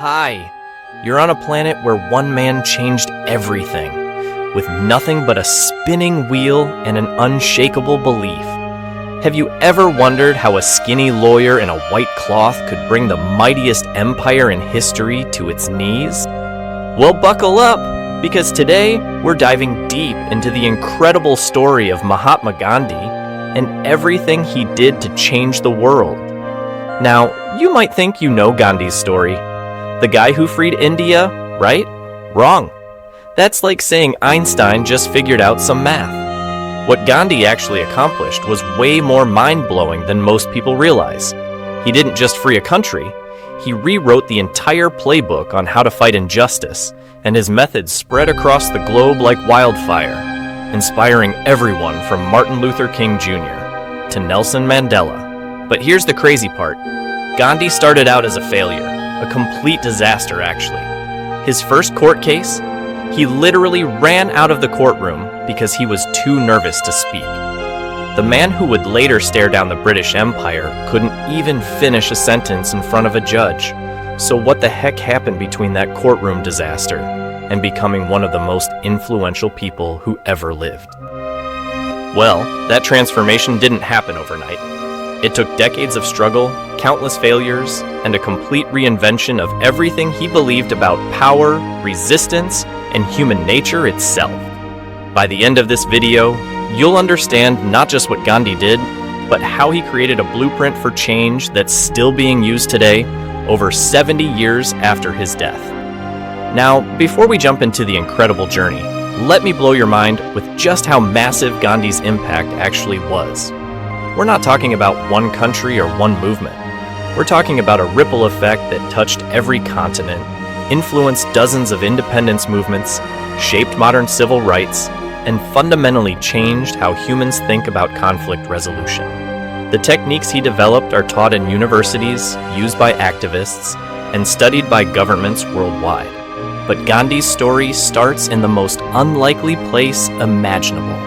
Hi, you're on a planet where one man changed everything, with nothing but a spinning wheel and an unshakable belief. Have you ever wondered how a skinny lawyer in a white cloth could bring the mightiest empire in history to its knees? Well, buckle up, because today we're diving deep into the incredible story of Mahatma Gandhi and everything he did to change the world. Now, you might think you know Gandhi's story. The guy who freed India, right? Wrong. That's like saying Einstein just figured out some math. What Gandhi actually accomplished was way more mind-blowing than most people realize. He didn't just free a country, he rewrote the entire playbook on how to fight injustice, and his methods spread across the globe like wildfire, inspiring everyone from Martin Luther King Jr. to Nelson Mandela. But here's the crazy part. Gandhi started out as a failure, a complete disaster actually. His first court case, he literally ran out of the courtroom because he was too nervous to speak. The man who would later stare down the British Empire couldn't even finish a sentence in front of a judge. So what the heck happened between that courtroom disaster and becoming one of the most influential people who ever lived? Well, that transformation didn't happen overnight. It took decades of struggle, countless failures, and a complete reinvention of everything he believed about power, resistance, and human nature itself. By the end of this video, you'll understand not just what Gandhi did, but how he created a blueprint for change that's still being used today, over 70 years after his death. Now, before we jump into the incredible journey, let me blow your mind with just how massive Gandhi's impact actually was. We're not talking about one country or one movement. We're talking about a ripple effect that touched every continent, influenced dozens of independence movements, shaped modern civil rights, and fundamentally changed how humans think about conflict resolution. The techniques he developed are taught in universities, used by activists, and studied by governments worldwide. But Gandhi's story starts in the most unlikely place imaginable.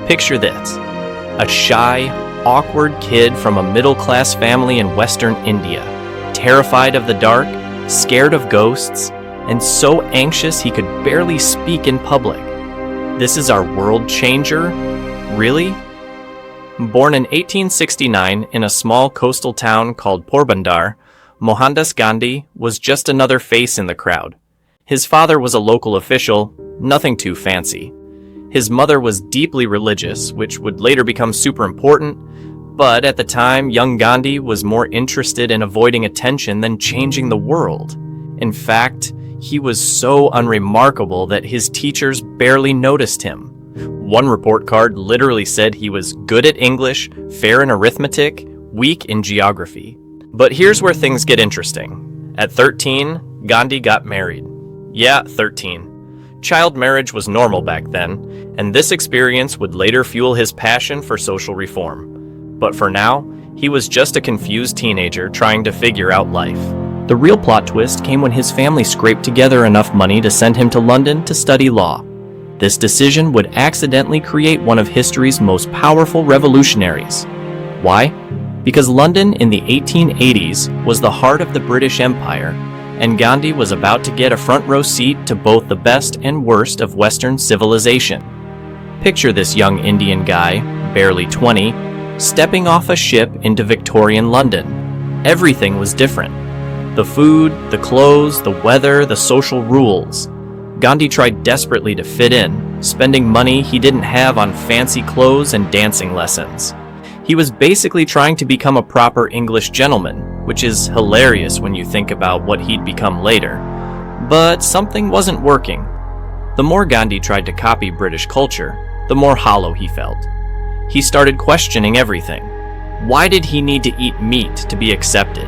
Picture this: a shy, awkward kid from a middle-class family in Western India, terrified of the dark, scared of ghosts, and so anxious he could barely speak in public. This is our world changer? Really? Born in 1869 in a small coastal town called Porbandar, Mohandas Gandhi was just another face in the crowd. His father was a local official, nothing too fancy. His mother was deeply religious, which would later become super important, but at the time, young Gandhi was more interested in avoiding attention than changing the world. In fact, he was so unremarkable that his teachers barely noticed him. One report card literally said he was good at English, fair in arithmetic, weak in geography. But here's where things get interesting. At 13, Gandhi got married. Yeah, 13. Child marriage was normal back then, and this experience would later fuel his passion for social reform. But for now, he was just a confused teenager trying to figure out life. The real plot twist came when his family scraped together enough money to send him to London to study law. This decision would accidentally create one of history's most powerful revolutionaries. Why? Because London in the 1880s was the heart of the British Empire, and Gandhi was about to get a front row seat to both the best and worst of Western civilization. Picture this young Indian guy, barely 20, stepping off a ship into Victorian London. Everything was different. The food, the clothes, the weather, the social rules. Gandhi tried desperately to fit in, spending money he didn't have on fancy clothes and dancing lessons. He was basically trying to become a proper English gentleman, which is hilarious when you think about what he'd become later. But something wasn't working. The more Gandhi tried to copy British culture, the more hollow he felt. He started questioning everything. Why did he need to eat meat to be accepted?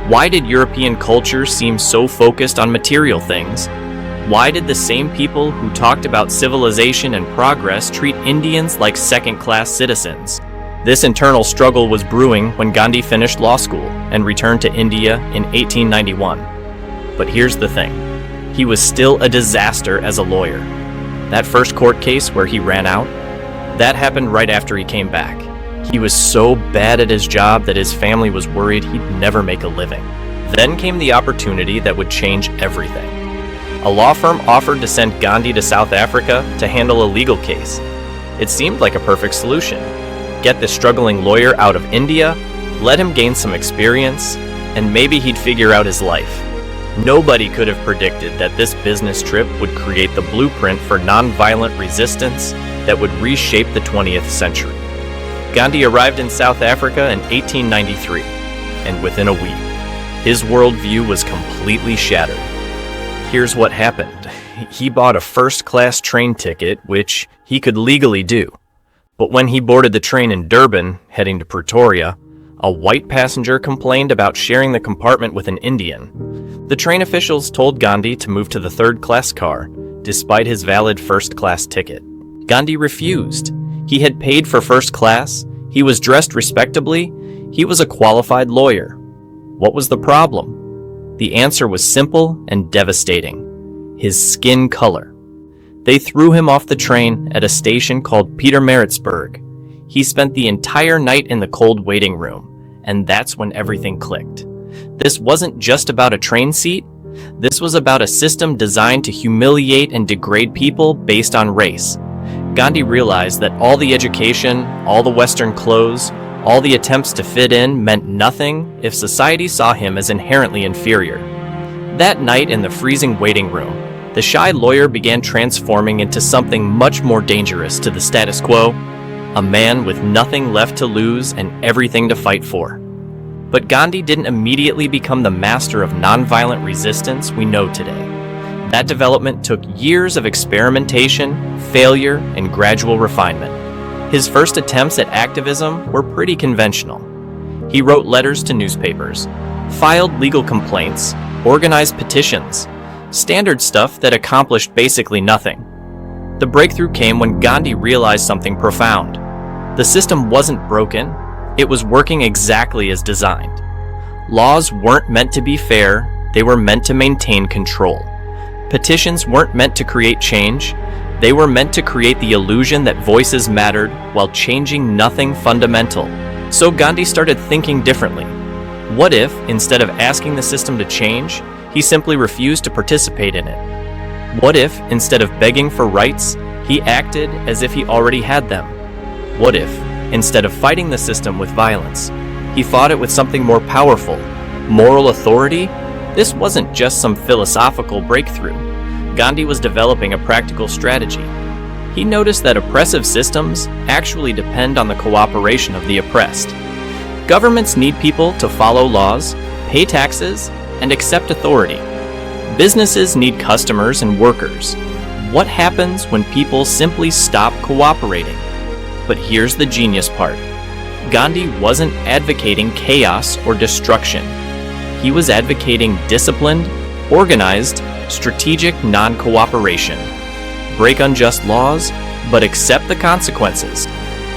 Why did European culture seem so focused on material things? Why did the same people who talked about civilization and progress treat Indians like second-class citizens? This internal struggle was brewing when Gandhi finished law school and returned to India in 1891. But here's the thing. He was still a disaster as a lawyer. That first court case where he ran out, that happened right after he came back. He was so bad at his job that his family was worried he'd never make a living. Then came the opportunity that would change everything. A law firm offered to send Gandhi to South Africa to handle a legal case. It seemed like a perfect solution. Get the struggling lawyer out of India, let him gain some experience, and maybe he'd figure out his life. Nobody could have predicted that this business trip would create the blueprint for nonviolent resistance that would reshape the 20th century. Gandhi arrived in South Africa in 1893, and within a week, his worldview was completely shattered. Here's what happened. He bought a first-class train ticket, which he could legally do. But when he boarded the train in Durban, heading to Pretoria, a white passenger complained about sharing the compartment with an Indian. The train officials told Gandhi to move to the third-class car, despite his valid first-class ticket. Gandhi refused. He had paid for first class, he was dressed respectably, he was a qualified lawyer. What was the problem? The answer was simple and devastating: his skin color. They threw him off the train at a station called Pietermaritzburg. He spent the entire night in the cold waiting room, and that's when everything clicked. This wasn't just about a train seat. This was about a system designed to humiliate and degrade people based on race. Gandhi realized that all the education, all the Western clothes, all the attempts to fit in meant nothing if society saw him as inherently inferior. That night in the freezing waiting room, the shy lawyer began transforming into something much more dangerous to the status quo, a man with nothing left to lose and everything to fight for. But Gandhi didn't immediately become the master of nonviolent resistance we know today. That development took years of experimentation, failure, and gradual refinement. His first attempts at activism were pretty conventional. He wrote letters to newspapers, filed legal complaints, organized petitions, standard stuff that accomplished basically nothing. The breakthrough came when Gandhi realized something profound. The system wasn't broken, it was working exactly as designed. Laws weren't meant to be fair, they were meant to maintain control. Petitions weren't meant to create change, they were meant to create the illusion that voices mattered while changing nothing fundamental. So Gandhi started thinking differently. What if, instead of asking the system to change, he simply refused to participate in it? What if, instead of begging for rights, he acted as if he already had them? What if, instead of fighting the system with violence, he fought it with something more powerful, moral authority? This wasn't just some philosophical breakthrough. Gandhi was developing a practical strategy. He noticed that oppressive systems actually depend on the cooperation of the oppressed. Governments need people to follow laws, pay taxes, and accept authority. Businesses need customers and workers. What happens when people simply stop cooperating? But here's the genius part. Gandhi wasn't advocating chaos or destruction. He was advocating disciplined, organized, strategic non-cooperation. Break unjust laws, but accept the consequences.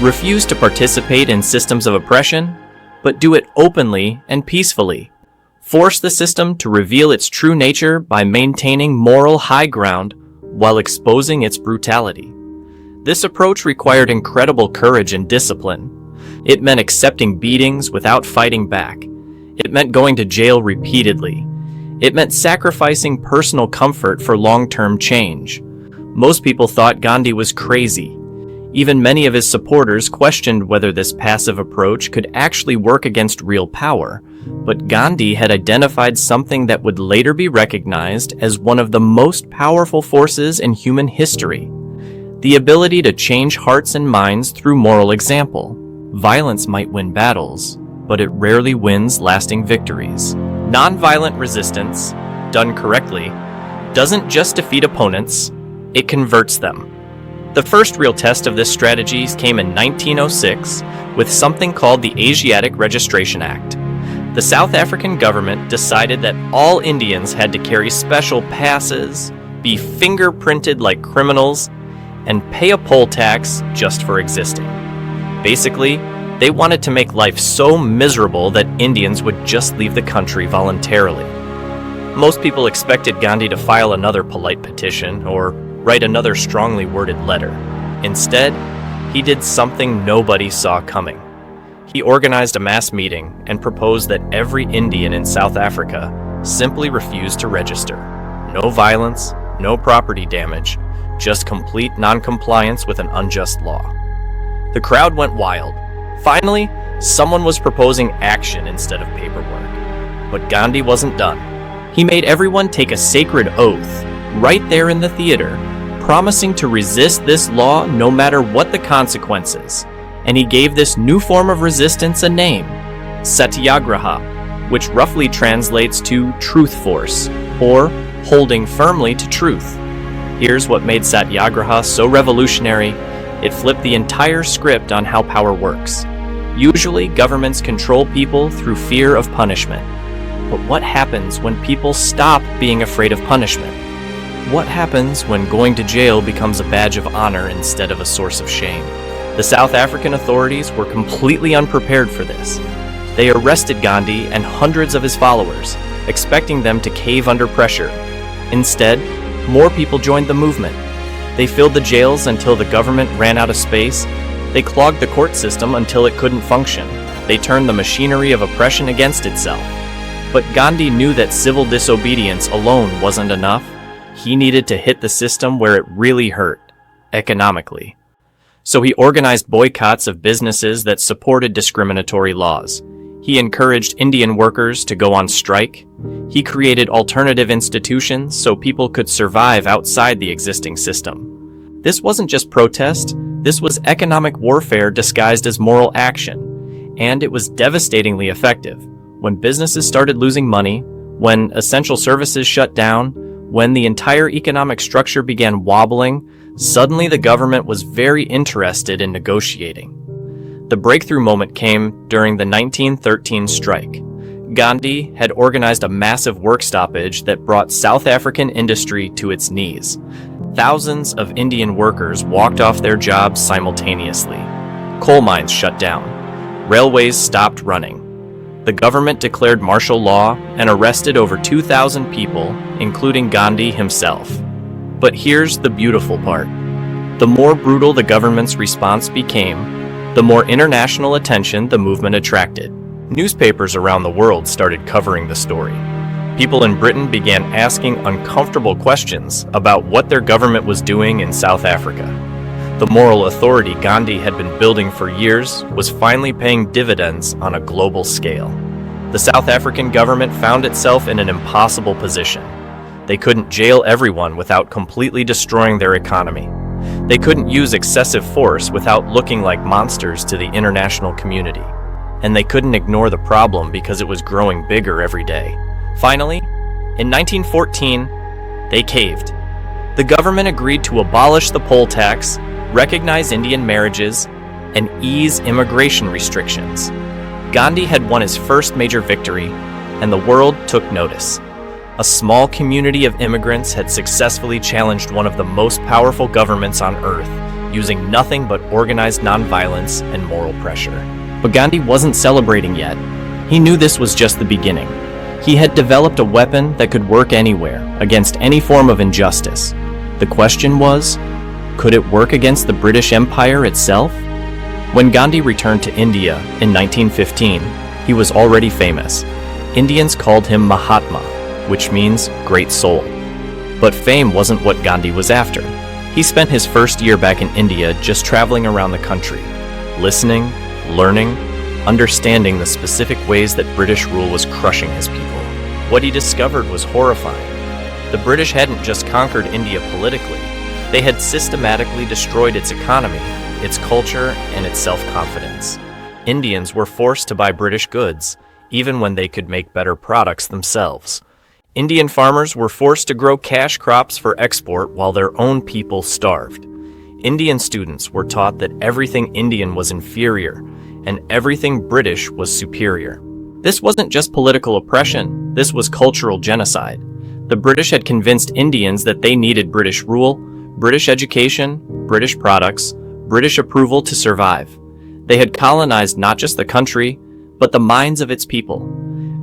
Refuse to participate in systems of oppression, but do it openly and peacefully. Force the system to reveal its true nature by maintaining moral high ground while exposing its brutality. This approach required incredible courage and discipline. It meant accepting beatings without fighting back. It meant going to jail repeatedly. It meant sacrificing personal comfort for long-term change. Most people thought Gandhi was crazy. Even many of his supporters questioned whether this passive approach could actually work against real power. But Gandhi had identified something that would later be recognized as one of the most powerful forces in human history: the ability to change hearts and minds through moral example. Violence might win battles, but it rarely wins lasting victories. Nonviolent resistance, done correctly, doesn't just defeat opponents, it converts them. The first real test of this strategy came in 1906 with something called the Asiatic Registration Act. The South African government decided that all Indians had to carry special passes, be fingerprinted like criminals, and pay a poll tax just for existing. Basically, they wanted to make life so miserable that Indians would just leave the country voluntarily. Most people expected Gandhi to file another polite petition or write another strongly worded letter. Instead, he did something nobody saw coming. He organized a mass meeting and proposed that every Indian in South Africa simply refuse to register. No violence, no property damage, just complete non-compliance with an unjust law. The crowd went wild. Finally, someone was proposing action instead of paperwork. But Gandhi wasn't done. He made everyone take a sacred oath right there in the theater, promising to resist this law no matter what the consequences. And he gave this new form of resistance a name, Satyagraha, which roughly translates to truth force, or holding firmly to truth. Here's what made Satyagraha so revolutionary. It flipped the entire script on how power works. Usually, governments control people through fear of punishment. But what happens when people stop being afraid of punishment? What happens when going to jail becomes a badge of honor instead of a source of shame? The South African authorities were completely unprepared for this. They arrested Gandhi and hundreds of his followers, expecting them to cave under pressure. Instead, more people joined the movement. They filled the jails until the government ran out of space. They clogged the court system until it couldn't function. They turned the machinery of oppression against itself. But Gandhi knew that civil disobedience alone wasn't enough. He needed to hit the system where it really hurt, economically. So he organized boycotts of businesses that supported discriminatory laws. He encouraged Indian workers to go on strike. He created alternative institutions so people could survive outside the existing system. This wasn't just protest, this was economic warfare disguised as moral action. And it was devastatingly effective. When businesses started losing money, when essential services shut down, when the entire economic structure began wobbling, suddenly the government was very interested in negotiating. The breakthrough moment came during the 1913 strike. Gandhi had organized a massive work stoppage that brought South African industry to its knees. Thousands of Indian workers walked off their jobs simultaneously. Coal mines shut down. Railways stopped running. The government declared martial law and arrested over 2,000 people, including Gandhi himself. But here's the beautiful part. The more brutal the government's response became, the more international attention the movement attracted. Newspapers around the world started covering the story. People in Britain began asking uncomfortable questions about what their government was doing in South Africa. The moral authority Gandhi had been building for years was finally paying dividends on a global scale. The South African government found itself in an impossible position. They couldn't jail everyone without completely destroying their economy. They couldn't use excessive force without looking like monsters to the international community. And they couldn't ignore the problem because it was growing bigger every day. Finally, in 1914, they caved. The government agreed to abolish the poll tax, recognize Indian marriages, and ease immigration restrictions. Gandhi had won his first major victory, and the world took notice. A small community of immigrants had successfully challenged one of the most powerful governments on earth, using nothing but organized nonviolence and moral pressure. But Gandhi wasn't celebrating yet. He knew this was just the beginning. He had developed a weapon that could work anywhere, against any form of injustice. The question was, could it work against the British Empire itself? When Gandhi returned to India in 1915, he was already famous. Indians called him Mahatma, which means great soul. But fame wasn't what Gandhi was after. He spent his first year back in India just traveling around the country, listening, learning, understanding the specific ways that British rule was crushing his people. What he discovered was horrifying. The British hadn't just conquered India politically, they had systematically destroyed its economy, its culture, and its self-confidence. Indians were forced to buy British goods, even when they could make better products themselves. Indian farmers were forced to grow cash crops for export while their own people starved. Indian students were taught that everything Indian was inferior and everything British was superior. This wasn't just political oppression, this was cultural genocide. The British had convinced Indians that they needed British rule, British education, British products, British approval to survive. They had colonized not just the country, but the minds of its people.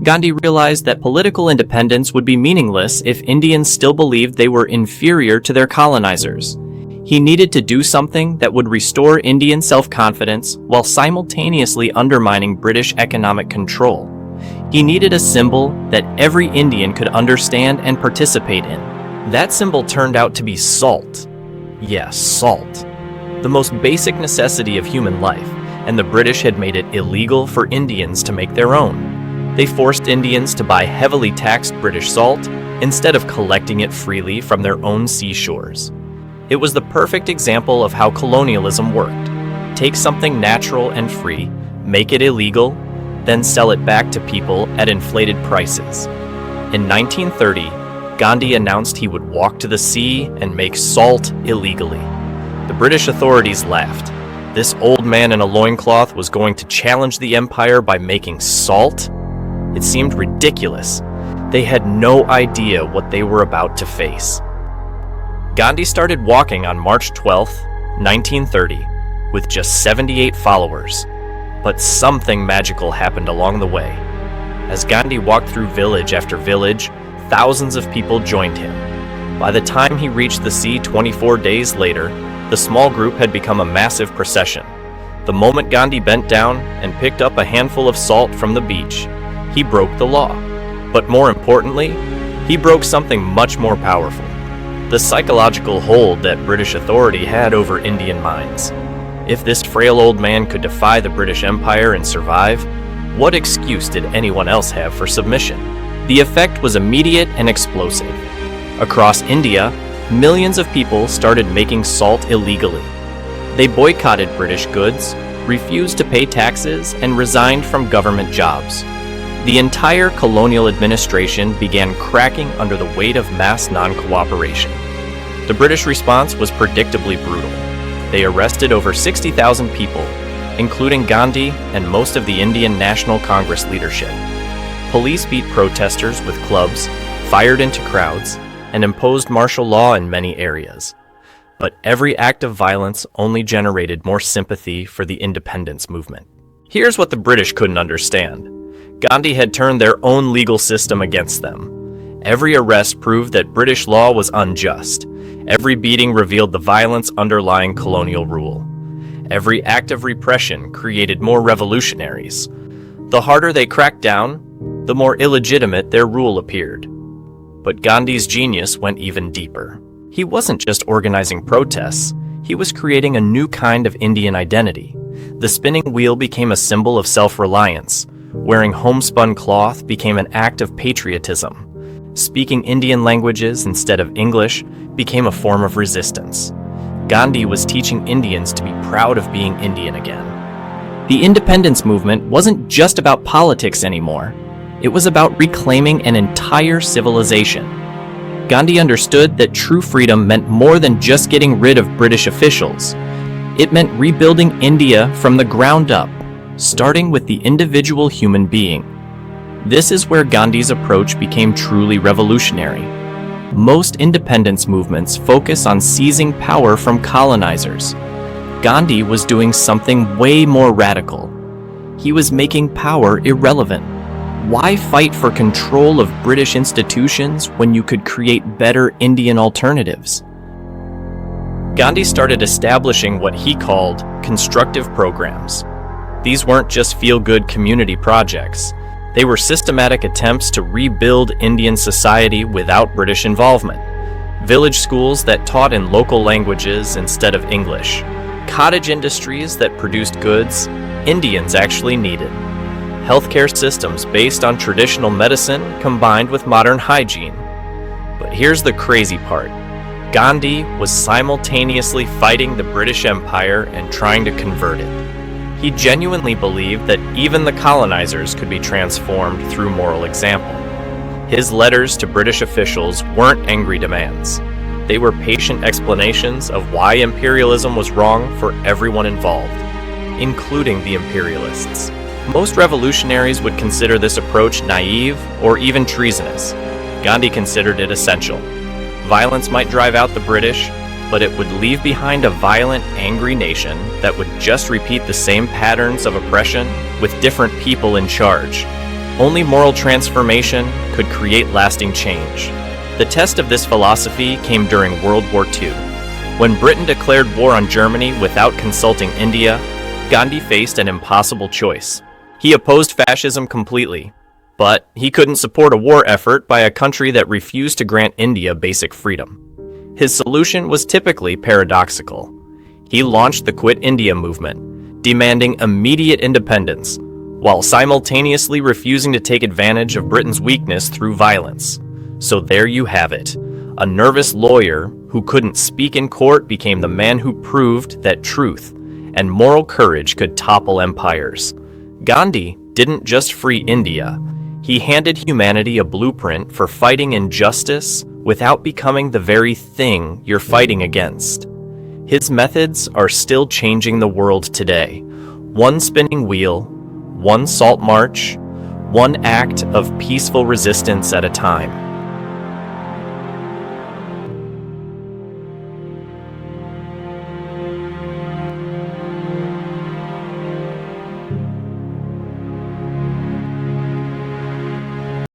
Gandhi realized that political independence would be meaningless if Indians still believed they were inferior to their colonizers. He needed to do something that would restore Indian self-confidence while simultaneously undermining British economic control. He needed a symbol that every Indian could understand and participate in. That symbol turned out to be salt. Yes, salt. The most basic necessity of human life, and the British had made it illegal for Indians to make their own. They forced Indians to buy heavily taxed British salt instead of collecting it freely from their own seashores. It was the perfect example of how colonialism worked. Take something natural and free, make it illegal, then sell it back to people at inflated prices. In 1930, Gandhi announced he would walk to the sea and make salt illegally. The British authorities laughed. This old man in a loincloth was going to challenge the empire by making salt? It seemed ridiculous. They had no idea what they were about to face. Gandhi started walking on March 12, 1930, with just 78 followers. But something magical happened along the way. As Gandhi walked through village after village, thousands of people joined him. By the time he reached the sea 24 days later, the small group had become a massive procession. The moment Gandhi bent down and picked up a handful of salt from the beach, he broke the law. But more importantly, he broke something much more powerful: the psychological hold that British authority had over Indian minds. If this frail old man could defy the British Empire and survive, what excuse did anyone else have for submission? The effect was immediate and explosive. Across India, millions of people started making salt illegally. They boycotted British goods, refused to pay taxes, and resigned from government jobs. The entire colonial administration began cracking under the weight of mass non-cooperation. The British response was predictably brutal. They arrested over 60,000 people, including Gandhi and most of the Indian National Congress leadership. Police beat protesters with clubs, fired into crowds, and imposed martial law in many areas. But every act of violence only generated more sympathy for the independence movement. Here's what the British couldn't understand. Gandhi had turned their own legal system against them. Every arrest proved that British law was unjust. Every beating revealed the violence underlying colonial rule. Every act of repression created more revolutionaries. The harder they cracked down, the more illegitimate their rule appeared. But Gandhi's genius went even deeper. He wasn't just organizing protests, he was creating a new kind of Indian identity. The spinning wheel became a symbol of self-reliance. Wearing homespun cloth became an act of patriotism. Speaking Indian languages instead of English became a form of resistance. Gandhi was teaching Indians to be proud of being Indian again. The independence movement wasn't just about politics anymore. It was about reclaiming an entire civilization. Gandhi understood that true freedom meant more than just getting rid of British officials. It meant rebuilding India from the ground up, starting with the individual human being. This is where Gandhi's approach became truly revolutionary. Most independence movements focus on seizing power from colonizers. Gandhi was doing something way more radical. He was making power irrelevant. Why fight for control of British institutions when you could create better Indian alternatives? Gandhi started establishing what he called constructive programs. These weren't just feel-good community projects. They were systematic attempts to rebuild Indian society without British involvement. Village schools that taught in local languages instead of English. Cottage industries that produced goods Indians actually needed. Healthcare systems based on traditional medicine combined with modern hygiene. But here's the crazy part. Gandhi was simultaneously fighting the British Empire and trying to convert it. He genuinely believed that even the colonizers could be transformed through moral example. His letters to British officials weren't angry demands. They were patient explanations of why imperialism was wrong for everyone involved, including the imperialists. Most revolutionaries would consider this approach naive or even treasonous. Gandhi considered it essential. Violence might drive out the British, but it would leave behind a violent, angry nation that would just repeat the same patterns of oppression with different people in charge. Only moral transformation could create lasting change. The test of this philosophy came during World War II. When Britain declared war on Germany without consulting India, Gandhi faced an impossible choice. He opposed fascism completely, but he couldn't support a war effort by a country that refused to grant India basic freedom. His solution was typically paradoxical. He launched the Quit India movement, demanding immediate independence, while simultaneously refusing to take advantage of Britain's weakness through violence. So there you have it. A nervous lawyer who couldn't speak in court became the man who proved that truth and moral courage could topple empires. Gandhi didn't just free India. He handed humanity a blueprint for fighting injustice without becoming the very thing you're fighting against. His methods are still changing the world today. One spinning wheel, one salt march, one act of peaceful resistance at a time.